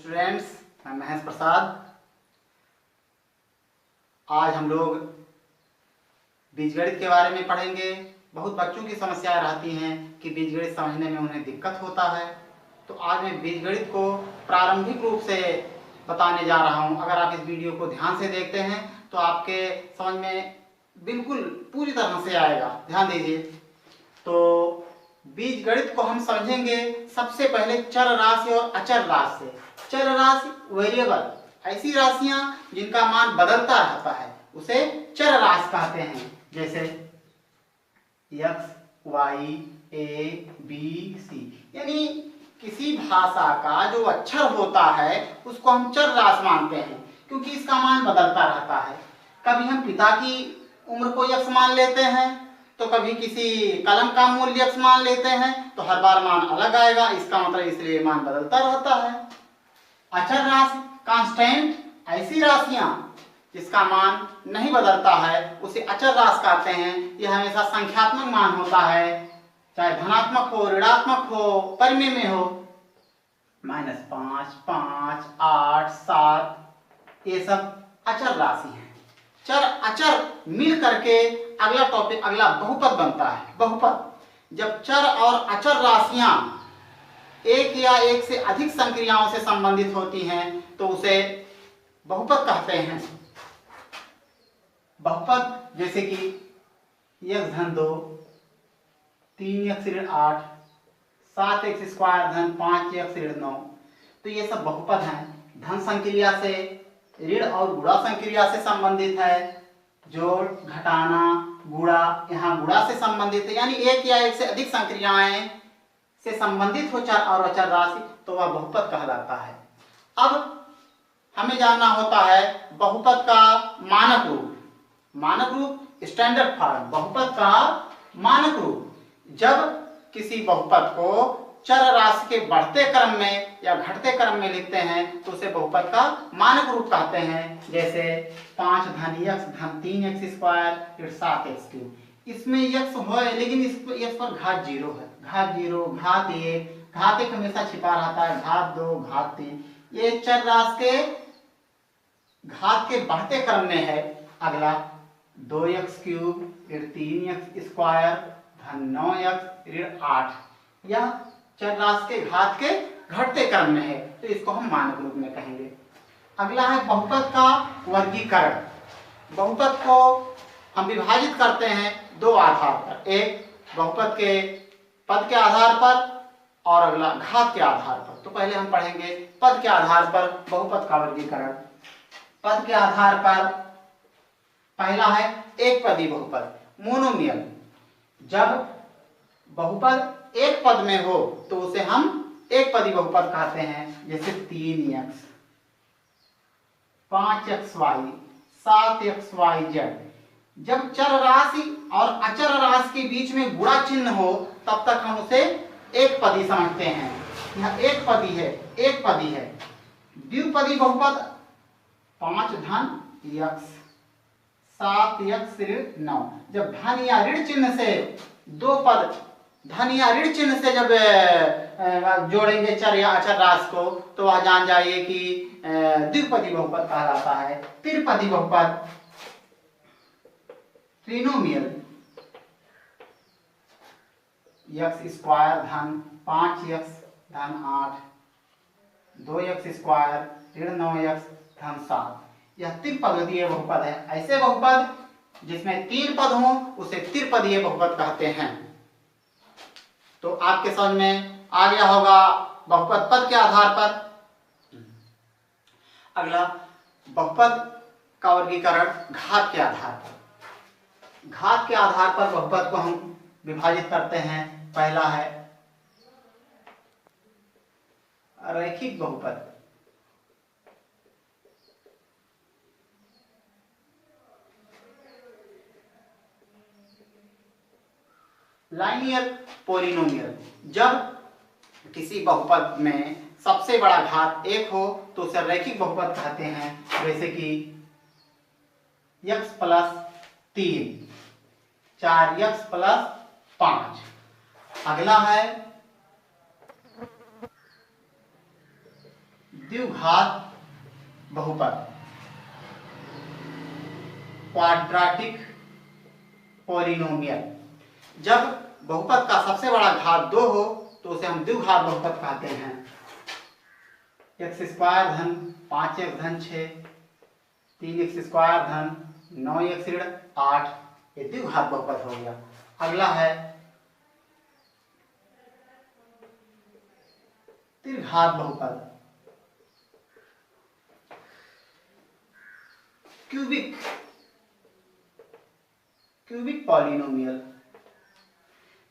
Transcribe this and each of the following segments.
Students, मैं महेश प्रसाद। आज हम लोग बीजगणित के बारे में पढ़ेंगे। बहुत बच्चों की समस्याएं रहती हैं कि बीजगणित समझने में उन्हें दिक्कत होता है, तो आज मैं बीजगणित को प्रारंभिक रूप से बताने जा रहा हूं। अगर आप इस वीडियो को ध्यान से देखते हैं तो आपके समझ में बिल्कुल पूरी तरह से आएगा। ध्यान दीजिए। तो बीजगणित को हम समझेंगे सबसे पहले चर राशि और अचर राशि से। चर राशि वेरिएबल, ऐसी राशियां जिनका मान बदलता रहता है, उसे चर राशि कहते हैं। जैसे x, y, a, b, c, यानी किसी भाषा का जो अक्षर होता है उसको हम चर राशि मानते हैं, क्योंकि इसका मान बदलता रहता है। कभी हम पिता की उम्र को x मान लेते हैं, तो कभी किसी कलम का मूल्य x मान लेते हैं, तो हर बार मान अलग आएगा। इसका मतलब इसलिए मान बदलता रहता है। अचर राशि कांस्टेंट, ऐसी राशियां जिसका मान नहीं बदलता है उसे अचर राशि कहते हैं। यह हमेशा संख्यात्मक मान होता है, चाहे धनात्मक हो, ऋणात्मक हो, परिमेय में हो। -5, 5, 8, 7, ये सब अचर राशि हैं। चर अचर मिल करके अगला टॉपिक, अगला बहुपद बनता है। बहुपद, जब चर और अचर राशियां एक या एक से अधिक संक्रियाओं से संबंधित होती हैं तो उसे बहुपद कहते हैं। बहुपद जैसे कि x-2, 3x-8, 7x² - 5x-9, तो ये सब बहुपद हैं। धन संक्रिया से, ऋण और गुणा संक्रिया से संबंधित है। जोड़, घटाना, गुणा, यहाँ गुणा से संबंधित है, यानी एक या एक से अधिक संक्रियाएं से संबंधित हो चर और अचर राशि, तो वह बहुपद कहलाता है। अब हमें जानना होता है बहुपद का मानक रूप। मानक रूप, स्टैंडर्ड फॉर्म, बहुपद का मानक रूप। जब किसी बहुपद को चर राशि के बढ़ते क्रम में या घटते क्रम में लिखते हैं तो उसे बहुपद का मानक रूप कहते हैं। जैसे 5 धन x धन 3x² 7x3। इसमें x हो लेकिन इस पर x पर घात 0 है। घात 0, घात 1, घात 1 हमेशा छिपा रहता है, घात 2, घात 3। ये चर राशि के घात के बढ़ते क्रम में है। अगला 2x³ 3x² धन 9x 8, यह चर राशि के घात के घटते क्रम में है, तो इसको हम मानक रूप में कहेंगे। अगला है बहुपद का वर्गीकरण। बहुपद को हम विभाजित करते हैं दो आधार पर, एक बहुपद के पद के आधार पर और अगला घात के आधार पर। तो पहले हम पढ़ेंगे पद के आधार पर बहुपद का वर्गीकरण। पद के आधार पर पहला है एक पदी बहुपद, मोनोमियल। जब बहुपद एक पद में हो तो उसे हम एक पदी बहुपद कहते हैं। जैसे 3x, 5xy, 7xyz। जब चर राशि और अचर राशि के बीच में गुणा चिन्ह हो तब तक हम उसे एक पदी समझते हैं। यह एक पदी है, एक पदी है। द्विपदी बहुपद 5 धन x 7x ऋण 9। जब धन या ऋण चिन्ह से दो पद, धन या ऋण चिन्ह से जब जोड़ेंगे चर या अचर राशि को, तो वह जान जाइए कि द्विपदी बहुपद कहलाता है। त्रिपदी बहुपद, ट्रिनोमियल, x² धन 5x धन 8, 2x² ऋण 9x धन 7। यह त्रिपदीय बहुपद है। ऐसे बहुपद जिसमें 3 पद हों उसे त्रिपदीय बहुपद कहते हैं। तो आपके समझ में आ गया होगा बहुपद पद के आधार पर। अगला बहुपद का वर्गीकरण घात के आधार पर। घात के आधार पर बहुपद को हम विभाजित करते हैं। पहला है रैखिक बहुपद। Linear polynomial. जब किसी बहुपद में सबसे बड़ा घात 1 हो तो उसे रैखिक बहुपद कहते हैं। जैसे कि x + 3, 4x + 5। अगला है द्विघात बहुपद, क्वाड्रेटिक पॉलिनोमियल। जब बहुपद का सबसे बड़ा घात 2 हो तो उसे हम द्विघात बहुपद कहते हैं। x स्क्वायर धन 5x धन 6, 3x स्क्वायर धन 9x ऋण 8, ये द्विघात बहुपद हो गया। अगला है त्रिघात बहुपद, क्यूबिक पॉलिनोमियल।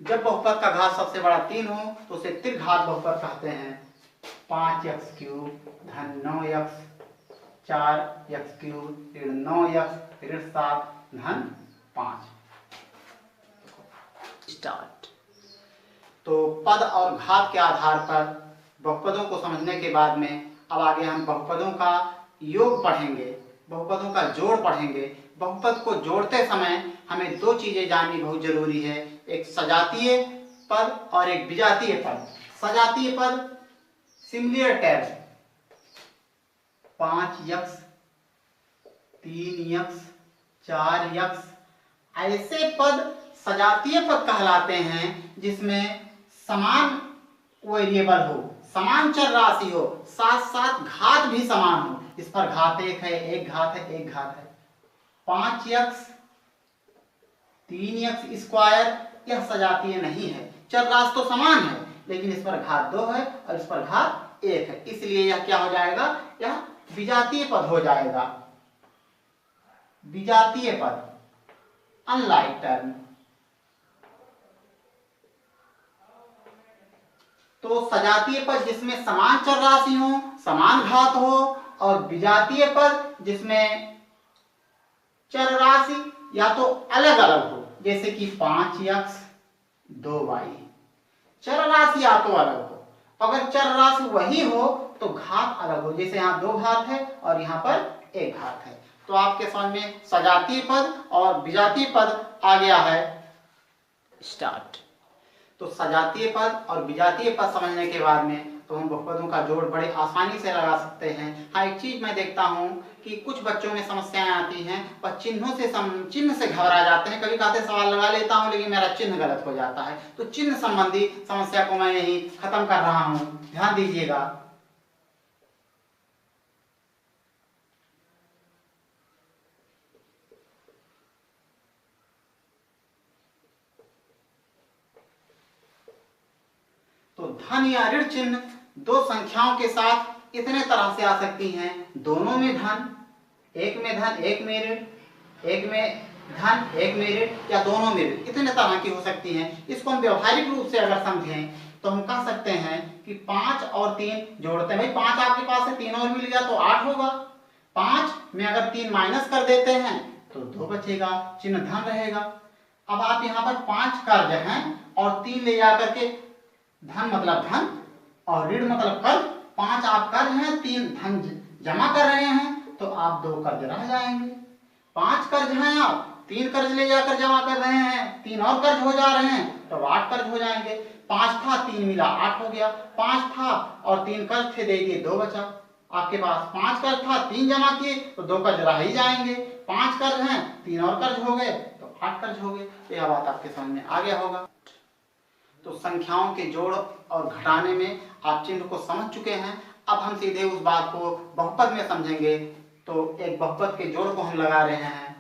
जब बहुपद का घात सबसे बड़ा 3 हो तो उसे त्रिघात बहुपद कहते हैं। 5x क्यूब धन 9x 4x क्यूब ऋण 9x ऋण 7 धन 5। स्टार्ट। तो पद और घात के आधार पर बहुपदों को समझने के बाद में अब आगे हम बहुपदों का योग पढ़ेंगे, बहुपदों का जोड़ पढ़ेंगे। बहुपद को जोड़ते समय हमें दो चीजें जाननी बहुत जरूरी है, एक सजातीय पद और एक विजातीय पद। सजातीय पद similar term 5x 3x 4x, ऐसे पद सजातीय पद कहलाते हैं जिसमें समान वेरिएबल हो, समान चर राशि हो, साथ साथ घात भी समान हो। इस पर घात 1 है, एक घात है, एक घात है। 5x 3x स्क्वायर यह सजातीय नहीं है, चर राशि तो समान है लेकिन इस पर घात 2 है और इस पर घात 1 है, इसलिए यह क्या हो जाएगा, यह विजातीय पद हो जाएगा। विजातीय पद अनलाइक टर्म। तो सजातीय पद जिसमें समान चर राशि हो, समान घात हो, और विजातीय पद जिसमें चर राशि या तो अलग अलग हो, जैसे कि 5x 2y, चर राशि या तो अलग हो, अगर चर राशि वही हो तो घात अलग हो, जैसे यहाँ 2 घात है और यहाँ पर 1 घात है। तो आपके समझ में सजातीय पद और विजातीय पद आ गया है। स्टार्ट। तो सजातीय पद और विजातीय पद समझने के बाद में तो हम बहुपदों का जोड़ बड़े आसानी से लगा सकते हैं। हाँ, एक चीज मैं देखता हूँ कि कुछ बच्चों में समस्याएं आती हैं और चिन्ह से घबरा जाते हैं। कभी कहते सवाल लगा लेता हूँ लेकिन मेरा चिन्ह गलत हो जाता है, तो चिन्ह संबंधी समस्या को मैं यही खत्म कर रहा हूँ, ध्यान दीजिएगा। तो धन या ऋण चिन्ह दो संख्याओं के साथ इतने तरह से आ सकती हैं, दोनों में धन, एक में धन एक में ऋण, एक में धन एक में ऋण, या दोनों में ऋण, इतने तरह की हो सकती हैं। इसको हम व्यवहारिक रूप से अगर समझें तो हम कह सकते हैं कि 5 और 3 जोड़ते हैं। भाई 5 आपके पास है, 3 और मिल गया तो 8 होगा। 5 में अगर 3 माइनस कर देते हैं तो 2 बचेगा, चिन्ह धन रहेगा। अब आप यहाँ पर 5 कर्ज हैं और 3 ले जाकर के, धन मतलब धन और ऋण मतलब कर्ज, 5 आप कर्ज हैं, 3 धन जमा कर रहे हैं, तो आप 2 कर्ज रह जाएंगे। 5 कर्ज हैं, आप 3 कर्ज ले जाकर जमा कर रहे हैं, 3 और कर्ज हो जा रहे हैं, तो 8 कर्ज हो जाएंगे। 5 था 3 मिला 8 हो गया, 5 था और 3 कर्ज थे, दे दिए 2 बचा। आपके पास 5 कर्ज था, 3 जमा किए तो 2 कर्ज रह ही जाएंगे। 5 कर्ज हैं, 3 और कर्ज हो गए तो 8 कर्ज हो गए। तो यह बात आपके समझ में आ गया होगा। तो संख्याओं के जोड़ और घटाने में आप चिन्ह को समझ चुके हैं। अब हम सीधे उस बात को बहुपद में समझेंगे। तो एक बहुपद के जोड़ को हम लगा रहे हैं।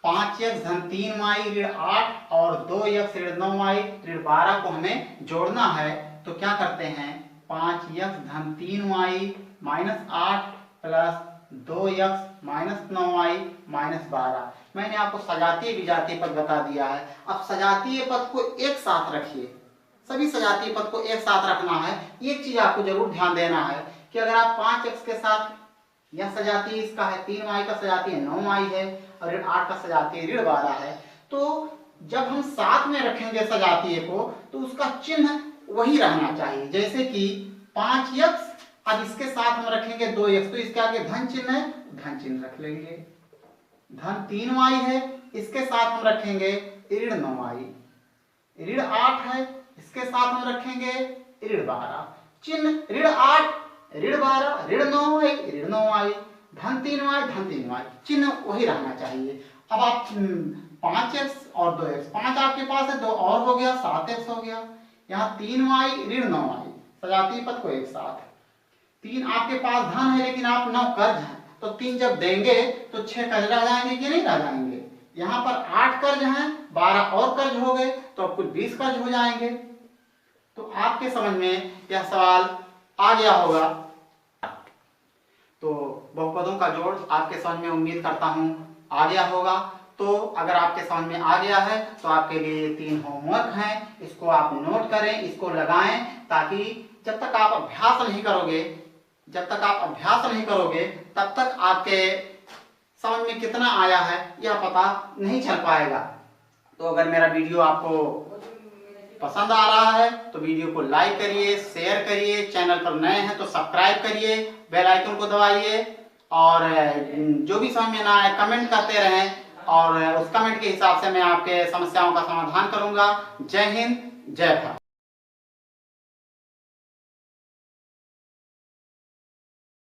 5x धन 3y ऋण 8 और 2x ऋण 9y ऋण 12 को हमें जोड़ना है। तो क्या करते हैं, 5x धन 3y minus 8 plus 2x minus 9y minus 12। मैंने आपको सजातीय विजातीय पद बता दिया है। अब सजातीय पद को एक साथ रखिए, सभी सजातीय पद को एक साथ रखना है। एक चीज आपको जरूर ध्यान देना है कि अगर आप 5x के साथ, यह सजातीय इसका है, 3y का सजातीय 9y है और ऋण 8 का सजातीय ऋण 12 है, तो जब हम साथ में रखेंगे सजातीय को तो उसका चिन्ह वही रहना चाहिए। जैसे कि 5x, अब इसके साथ हम रखेंगे 2x, तो इसके आगे धन चिन्ह है, धन चिन्ह रख लेंगे। धन 3y है, इसके साथ हम रखेंगे ऋण 9y। ऋण 8 है, इसके साथ हम रखेंगे ऋण 12। चिन्ह ऋण 8 ऋण 12 ऋण 9y ऋण 9y, धन 3y धन 3y, चिन्ह वही रहना चाहिए। अब आप 5x और 2x, 5 आपके पास है, 2 और हो गया 7x हो गया, यहाँ 3y ऋण 9y, सजातीय पद को एक साथ। 3 आपके पास धन है लेकिन आप 9 कर्ज है, तो 3 जब देंगे तो 6 कर्ज रह जाएंगे कि नहीं रह जाएंगे। यहाँ पर 8 कर्ज हैं, 12 और कर्ज हो गए तो अब कुल 20 कर्ज हो जाएंगे। तो आपके समझ में यह सवाल आ गया होगा। तो बहुपदों का जोड़ आपके समझ में उम्मीद करता हूं आ गया होगा। तो अगर आपके समझ में आ गया है तो आपके लिए 3 होमवर्क हैं, इसको आप नोट करें, इसको लगाएं, ताकि जब तक आप अभ्यास नहीं करोगे तब तक आपके समझ में कितना आया है यह पता नहीं चल पाएगा। तो अगर मेरा वीडियो आपको पसंद आ रहा है तो वीडियो को लाइक करिए, शेयर करिए, चैनल पर नए हैं तो सब्सक्राइब करिए, बेल आइकन को दबाइए, और जो भी समझ में ना आए कमेंट करते रहें, और उस कमेंट के हिसाब से मैं आपके समस्याओं का समाधान करूंगा। जय हिंद, जय भारत।